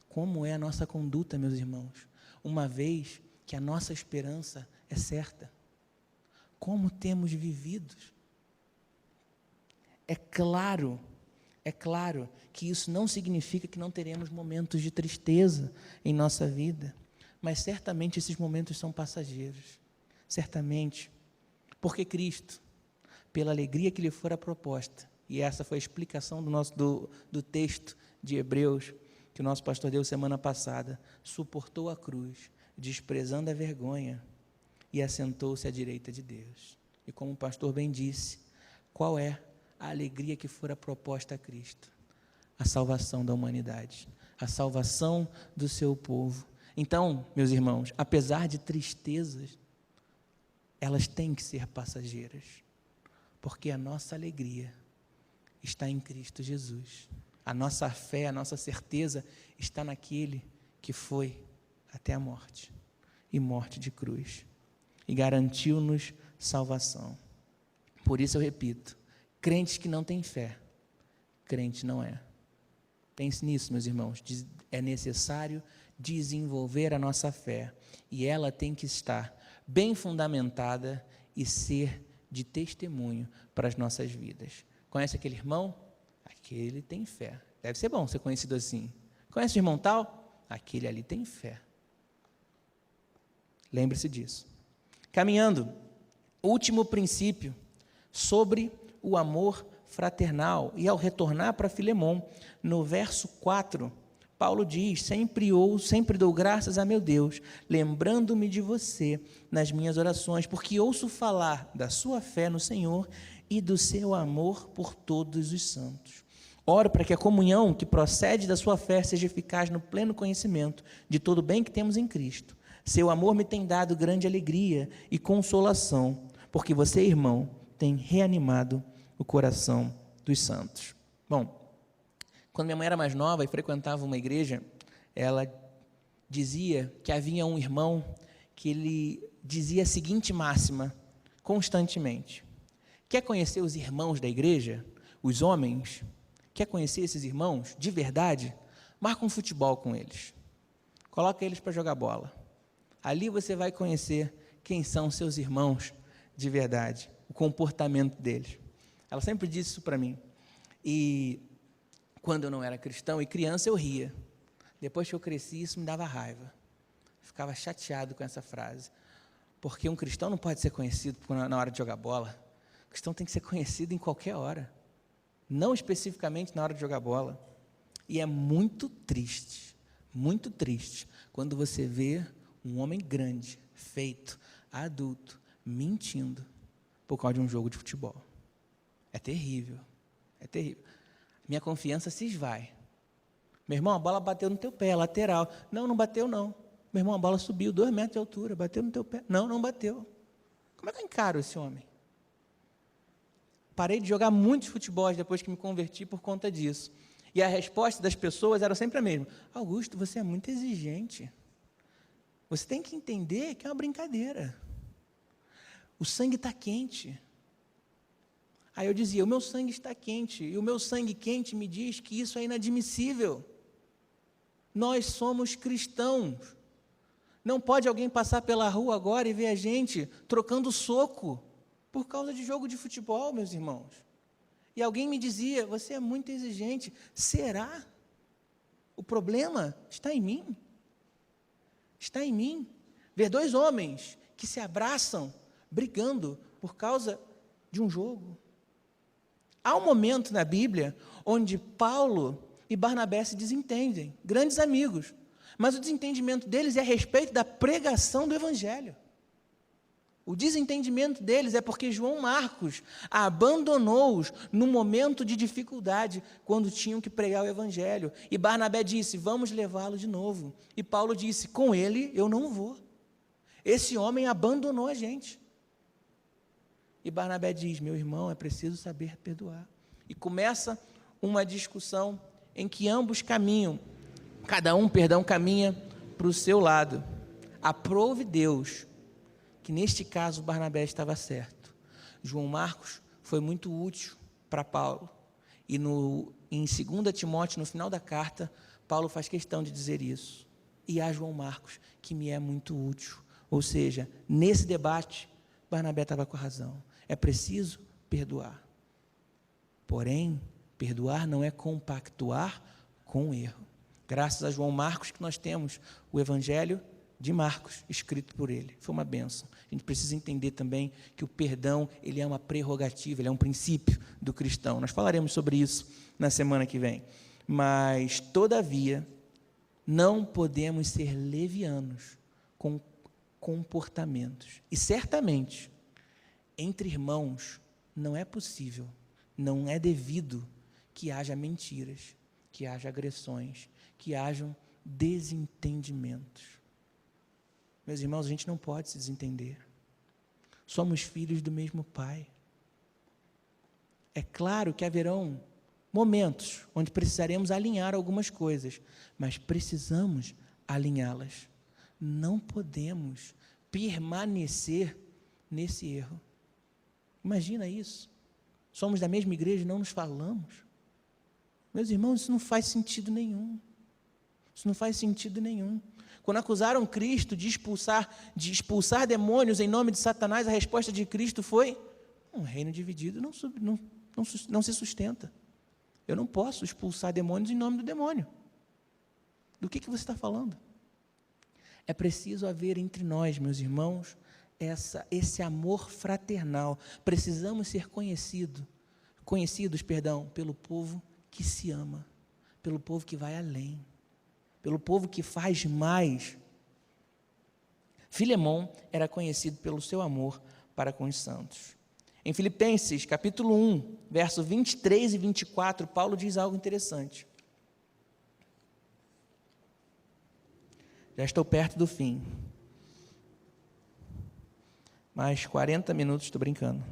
Como é a nossa conduta, meus irmãos, uma vez que a nossa esperança é certa? Como temos vivido? É claro que isso não significa que não teremos momentos de tristeza em nossa vida, mas certamente esses momentos são passageiros, certamente, porque Cristo, pela alegria que lhe fora proposta, e essa foi a explicação do texto de Hebreus, que o nosso pastor deu semana passada, suportou a cruz, desprezando a vergonha, e assentou-se à direita de Deus. E como o pastor bem disse, qual é a alegria que fora proposta a Cristo? A salvação da humanidade, a salvação do seu povo. Então, meus irmãos, apesar de tristezas, elas têm que ser passageiras, porque a nossa alegria está em Cristo Jesus. A nossa fé, a nossa certeza está naquele que foi até a morte, e morte de cruz, e garantiu-nos salvação. Por isso eu repito, crentes que não têm fé, crente não é. Pense nisso, meus irmãos, é necessário desenvolver a nossa fé, e ela tem que estar bem fundamentada e ser de testemunho para as nossas vidas. Conhece aquele irmão? Aquele tem fé. Deve ser bom ser conhecido assim. Conhece o irmão tal? Aquele ali tem fé. Lembre-se disso. Caminhando, último princípio sobre o amor fraternal. E ao retornar para Filemon, no verso 4, Paulo diz, sempre dou graças a meu Deus, lembrando-me de você nas minhas orações, porque ouço falar da sua fé no Senhor e do seu amor por todos os santos. Oro para que a comunhão que procede da sua fé seja eficaz no pleno conhecimento de todo o bem que temos em Cristo. Seu amor me tem dado grande alegria e consolação, porque você, irmão, tem reanimado o coração dos santos. Bom, quando minha mãe era mais nova e frequentava uma igreja, ela dizia que havia um irmão que ele dizia a seguinte máxima constantemente: quer conhecer os irmãos da igreja, os homens? Quer conhecer esses irmãos de verdade? Marca um futebol com eles, coloca eles para jogar bola. Ali você vai conhecer quem são seus irmãos de verdade, o comportamento deles. Ela sempre disse isso para mim. E quando eu não era cristão e criança eu ria. Depois que eu cresci, isso me dava raiva. Ficava chateado com essa frase. Porque um cristão não pode ser conhecido na hora de jogar bola. O cristão tem que ser conhecido em qualquer hora, não especificamente na hora de jogar bola. E é muito triste, quando você vê um homem grande, feito, adulto, mentindo por causa de um jogo de futebol. É terrível, é terrível. Minha confiança se esvai. Meu irmão, a bola bateu no teu pé, lateral. Não, não bateu não. Meu irmão, a bola subiu 2 metros de altura, bateu no teu pé. Não, não bateu. Como é que eu encaro esse homem? Parei de jogar muitos futebols depois que me converti por conta disso. E a resposta das pessoas era sempre a mesma: Augusto, você é muito exigente. Você tem que entender que é uma brincadeira. O sangue está quente. Aí eu dizia: o meu sangue está quente. E o meu sangue quente me diz que isso é inadmissível. Nós somos cristãos. Não pode alguém passar pela rua agora e ver a gente trocando soco por causa de jogo de futebol, meus irmãos. E alguém me dizia: você é muito exigente. Será? O problema está em mim. Está em mim. Ver dois homens que se abraçam, brigando por causa de um jogo. Há um momento na Bíblia onde Paulo e Barnabé se desentendem, grandes amigos, mas o desentendimento deles é a respeito da pregação do Evangelho. O desentendimento deles é porque João Marcos abandonou-os no momento de dificuldade, quando tinham que pregar o Evangelho. E Barnabé disse: vamos levá-lo de novo. E Paulo disse: com ele eu não vou. Esse homem abandonou a gente. E Barnabé diz: meu irmão, é preciso saber perdoar. E começa uma discussão em que ambos caminham, cada um, caminha para o seu lado. Aprove Deus que neste caso Barnabé estava certo. João Marcos foi muito útil para Paulo. E em 2 Timóteo, no final da carta, Paulo faz questão de dizer isso. E há João Marcos, que me é muito útil. Ou seja, nesse debate, Barnabé estava com a razão. É preciso perdoar. Porém, perdoar não é compactuar com o erro. Graças a João Marcos que nós temos o Evangelho de Marcos, escrito por ele. Foi uma bênção. A gente precisa entender também que o perdão, ele é uma prerrogativa, ele é um princípio do cristão. Nós falaremos sobre isso na semana que vem. Mas, todavia, não podemos ser levianos com comportamentos. E, certamente, entre irmãos, não é possível, não é devido que haja mentiras, que haja agressões, que hajam desentendimentos. Meus irmãos, a gente não pode se desentender. Somos filhos do mesmo Pai. É claro que haverão momentos onde precisaremos alinhar algumas coisas, mas precisamos alinhá-las. Não podemos permanecer nesse erro. Imagina isso. Somos da mesma igreja e não nos falamos. Meus irmãos, isso não faz sentido nenhum. Isso não faz sentido nenhum. Quando acusaram Cristo de expulsar demônios em nome de Satanás, a resposta de Cristo foi: um reino dividido não se sustenta. Eu não posso expulsar demônios em nome do demônio. Do que você está falando? É preciso haver entre nós, meus irmãos, esse amor fraternal. Precisamos ser conhecidos, pelo povo que se ama, pelo povo que vai além, pelo povo que faz mais. Filemão era conhecido pelo seu amor para com os santos. Em Filipenses, capítulo 1, verso 23 e 24, Paulo diz algo interessante. Já estou perto do fim. Mais 40 minutos, estou brincando.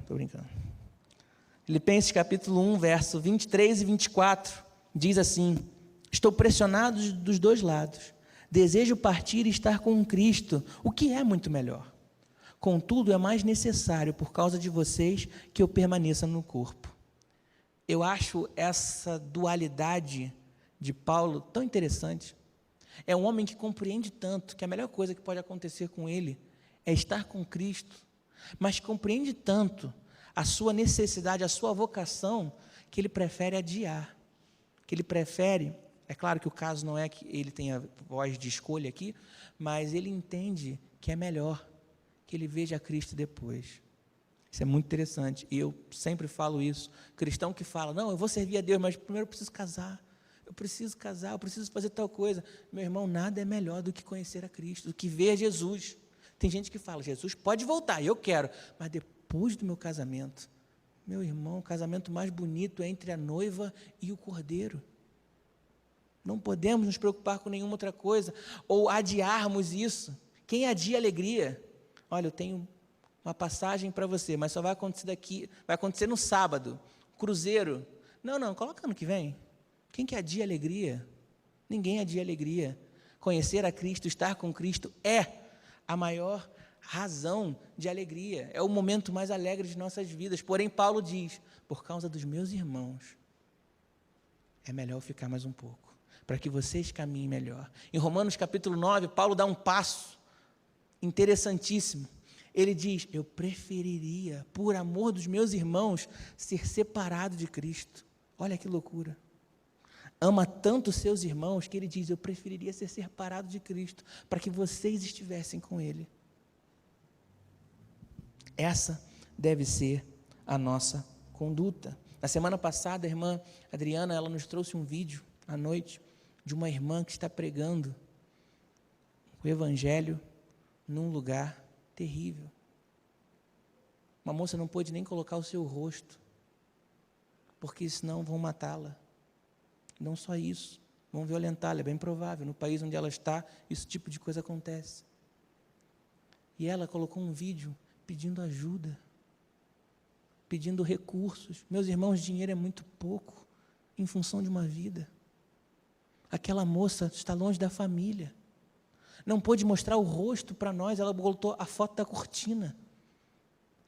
Filipenses capítulo 1, verso 23 e 24, diz assim: estou pressionado dos dois lados, desejo partir e estar com Cristo, o que é muito melhor. Contudo, é mais necessário, por causa de vocês, que eu permaneça no corpo. Eu acho essa dualidade de Paulo tão interessante. É um homem que compreende tanto que a melhor coisa que pode acontecer com ele é estar com Cristo, mas compreende tanto a sua necessidade, a sua vocação, que ele prefere adiar, que ele prefere, é claro que o caso não é que ele tenha voz de escolha aqui, mas ele entende que é melhor que ele veja Cristo depois. Isso é muito interessante, e eu sempre falo isso. Cristão que fala: não, eu vou servir a Deus, mas primeiro eu preciso casar, eu preciso fazer tal coisa. Meu irmão, nada é melhor do que conhecer a Cristo, do que ver Jesus. Tem gente que fala: Jesus pode voltar, eu quero, mas depois do meu casamento. Meu irmão, o casamento mais bonito é entre a noiva e o cordeiro. Não podemos nos preocupar com nenhuma outra coisa, ou adiarmos isso. Quem adia a alegria? Olha, eu tenho uma passagem para você, mas só vai acontecer no sábado, cruzeiro. Não, coloca ano que vem. Quem que adia alegria? Ninguém adia alegria. Conhecer a Cristo, estar com Cristo é a maior razão de alegria, é o momento mais alegre de nossas vidas. Porém, Paulo diz, por causa dos meus irmãos, é melhor ficar mais um pouco, para que vocês caminhem melhor. Em Romanos capítulo 9, Paulo dá um passo interessantíssimo. Ele diz, eu preferiria, por amor dos meus irmãos, ser separado de Cristo. Olha que loucura. Ama tanto seus irmãos que ele diz, eu preferiria ser separado de Cristo, para que vocês estivessem com Ele. Essa deve ser a nossa conduta. Na semana passada, a irmã Adriana, ela nos trouxe um vídeo à noite de uma irmã que está pregando o Evangelho num lugar terrível. Uma moça não pôde nem colocar o seu rosto, porque senão vão matá-la. Não só isso, vão violentá-la, é bem provável. No país onde ela está, esse tipo de coisa acontece. E ela colocou um vídeo pedindo ajuda, pedindo recursos. Meus irmãos, dinheiro é muito pouco em função de uma vida. Aquela moça está longe da família. Não pôde mostrar o rosto para nós, ela botou a foto da cortina.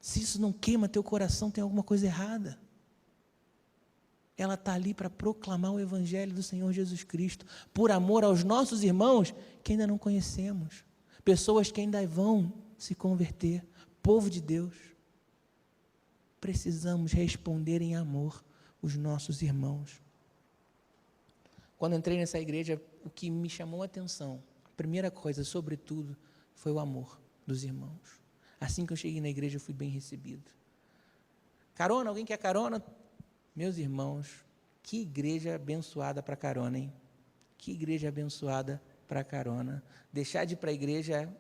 Se isso não queima teu coração, tem alguma coisa errada. Ela está ali para proclamar o Evangelho do Senhor Jesus Cristo, por amor aos nossos irmãos que ainda não conhecemos, pessoas que ainda vão se converter, povo de Deus. Precisamos responder em amor os nossos irmãos. Quando entrei nessa igreja, o que me chamou a atenção, a primeira coisa, sobretudo, foi o amor dos irmãos. Assim que eu cheguei na igreja, eu fui bem recebido. Carona, alguém quer carona? Meus irmãos, que igreja abençoada para carona, hein? Que igreja abençoada para carona. Deixar de ir para a igreja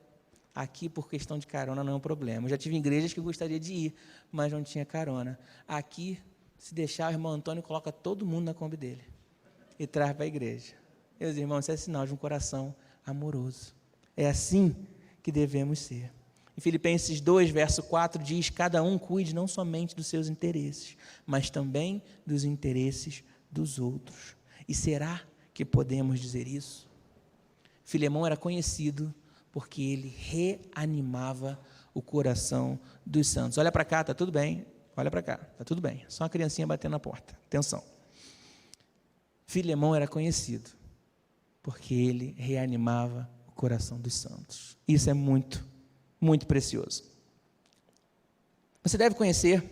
aqui por questão de carona não é um problema. Eu já tive igrejas que eu gostaria de ir, mas não tinha carona. Aqui, se deixar, o irmão Antônio coloca todo mundo na Kombi dele e traz para a igreja. Meus irmãos, isso é sinal de um coração amoroso. É assim que devemos ser. Em Filipenses 2, verso 4, diz, cada um cuide não somente dos seus interesses, mas também dos interesses dos outros. E será que podemos dizer isso? Filemão era conhecido porque ele reanimava o coração dos santos. Olha para cá, está tudo bem? Olha para cá, está tudo bem. Só uma criancinha batendo na porta. Atenção. Filemão era conhecido porque ele reanimava o coração dos santos. Isso é muito, muito precioso. Você deve conhecer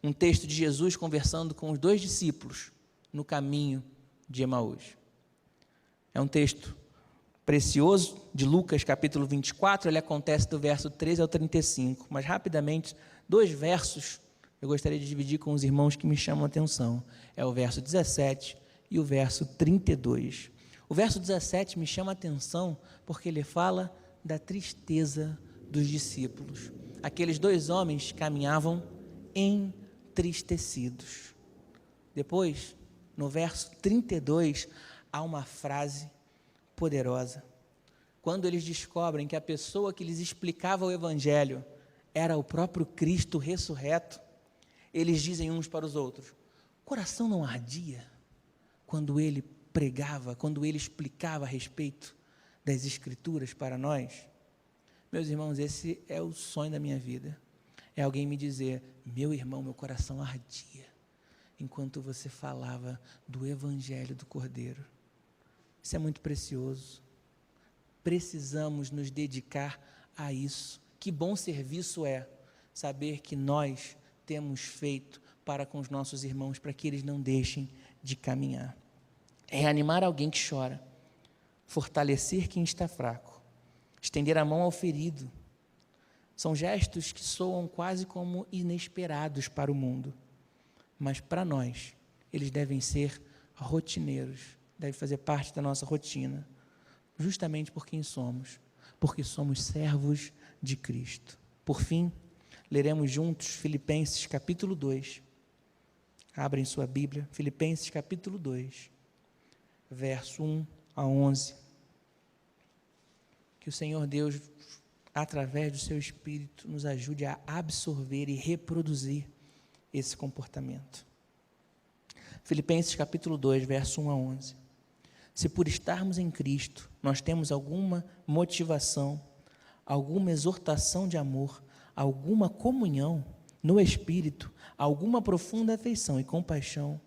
um texto de Jesus conversando com os 2 discípulos no caminho de Emaús. É um texto precioso de Lucas capítulo 24, ele acontece do verso 13 ao 35, mas rapidamente, 2 versos eu gostaria de dividir com os irmãos que me chamam a atenção. É o verso 17 e o verso 32. O verso 17 me chama a atenção porque ele fala da tristeza dos discípulos. Aqueles 2 homens caminhavam entristecidos. Depois, no verso 32, há uma frase poderosa. Quando eles descobrem que a pessoa que lhes explicava o Evangelho era o próprio Cristo ressurreto, eles dizem uns para os outros, o coração não ardia quando ele pregava, quando ele explicava a respeito das Escrituras para nós? Meus irmãos, esse é o sonho da minha vida. É alguém me dizer, meu irmão, meu coração ardia enquanto você falava do Evangelho do Cordeiro. Isso é muito precioso. Precisamos nos dedicar a isso. Que bom serviço é saber que nós temos feito para com os nossos irmãos, para que eles não deixem de caminhar. É reanimar alguém que chora, fortalecer quem está fraco, estender a mão ao ferido. São gestos que soam quase como inesperados para o mundo, mas para nós, eles devem ser rotineiros, devem fazer parte da nossa rotina, justamente por quem somos, porque somos servos de Cristo. Por fim, leremos juntos Filipenses capítulo 2. Abrem sua Bíblia, Filipenses capítulo 2, verso 1 a 11. Que o Senhor Deus através do seu Espírito, nos ajude a absorver e reproduzir esse comportamento. Filipenses capítulo 2, verso 1 a 11. Se por estarmos em Cristo, nós temos alguma motivação, alguma exortação de amor, alguma comunhão no Espírito, alguma profunda afeição e compaixão,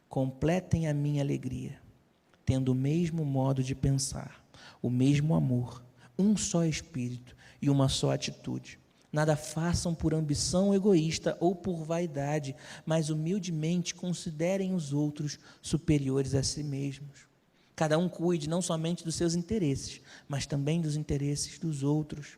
completem a minha alegria, tendo o mesmo modo de pensar, o mesmo amor, um só Espírito e uma só atitude. Nada façam por ambição egoísta ou por vaidade, mas humildemente considerem os outros superiores a si mesmos. Cada um cuide não somente dos seus interesses, mas também dos interesses dos outros.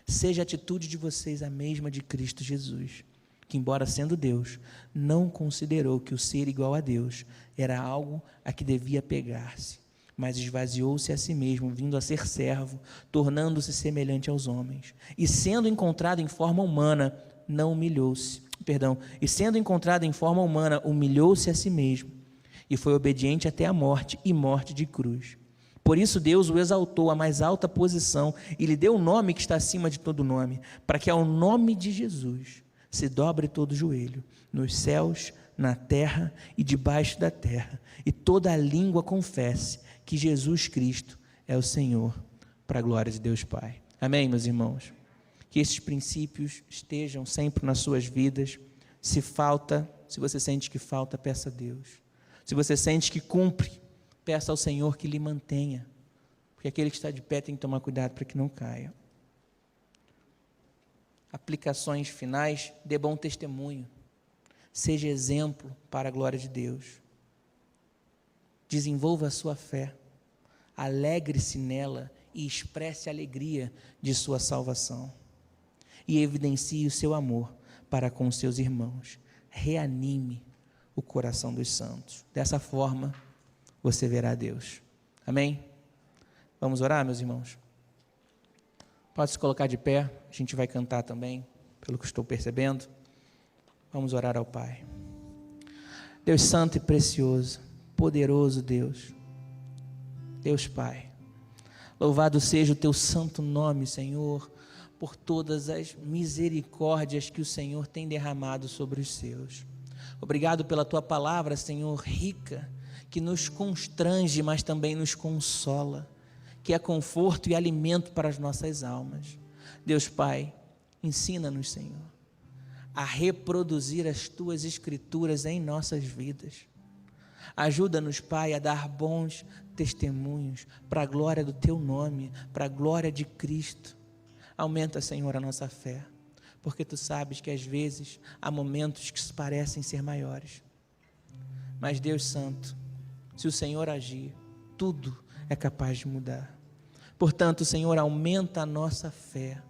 Seja a atitude de vocês a mesma de Cristo Jesus, que, embora sendo Deus, não considerou que o ser igual a Deus era algo a que devia pegar-se, mas esvaziou-se a si mesmo, vindo a ser servo, tornando-se semelhante aos homens. E sendo encontrado em forma humana, humilhou-se a si mesmo, e foi obediente até a morte, e morte de cruz. Por isso Deus o exaltou à mais alta posição e lhe deu o nome que está acima de todo nome, para que ao nome de Jesus se dobre todo joelho, nos céus, na terra e debaixo da terra, e toda a língua confesse que Jesus Cristo é o Senhor, para a glória de Deus Pai. Amém, meus irmãos? Que esses princípios estejam sempre nas suas vidas. Se você sente que falta, peça a Deus. Se você sente que cumpre, peça ao Senhor que lhe mantenha, porque aquele que está de pé tem que tomar cuidado para que não caia. Aplicações finais: dê bom testemunho, seja exemplo para a glória de Deus, desenvolva a sua fé, alegre-se nela e expresse a alegria de sua salvação, e evidencie o seu amor para com os seus irmãos. Reanime o coração dos santos. Dessa forma você verá Deus. Amém? Vamos orar, meus irmãos? Pode se colocar de pé, a gente vai cantar também, pelo que estou percebendo. Vamos orar ao Pai. Deus santo e precioso, poderoso Deus, Deus Pai, louvado seja o teu santo nome, Senhor, por todas as misericórdias que o Senhor tem derramado sobre os seus. Obrigado pela tua palavra, Senhor, rica, que nos constrange, mas também nos consola, que é conforto e alimento para as nossas almas. Deus Pai, ensina-nos, Senhor, a reproduzir as tuas escrituras em nossas vidas. Ajuda-nos, Pai, a dar bons testemunhos para a glória do teu nome, para a glória de Cristo. Aumenta, Senhor, a nossa fé, porque tu sabes que às vezes há momentos que parecem ser maiores. Mas, Deus Santo, se o Senhor agir, tudo é capaz de mudar. Portanto, Senhor, aumenta a nossa fé.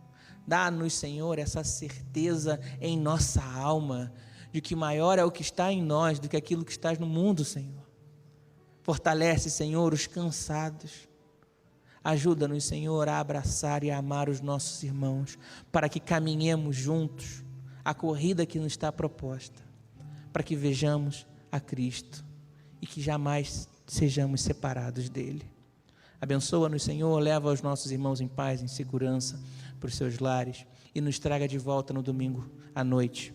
Dá-nos, Senhor, essa certeza em nossa alma, de que maior é o que está em nós do que aquilo que está no mundo, Senhor. Fortalece, Senhor, os cansados. Ajuda-nos, Senhor, a abraçar e a amar os nossos irmãos, para que caminhemos juntos a corrida que nos está proposta, para que vejamos a Cristo e que jamais sejamos separados dele. Abençoa-nos, Senhor, leva os nossos irmãos em paz, em segurança, para os seus lares, e nos traga de volta no domingo à noite,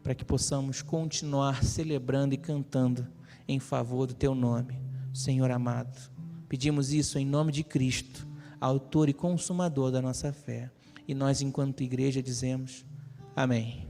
para que possamos continuar celebrando e cantando em favor do teu nome, Senhor amado. Pedimos isso em nome de Cristo, autor e consumador da nossa fé, e nós, enquanto igreja, dizemos amém.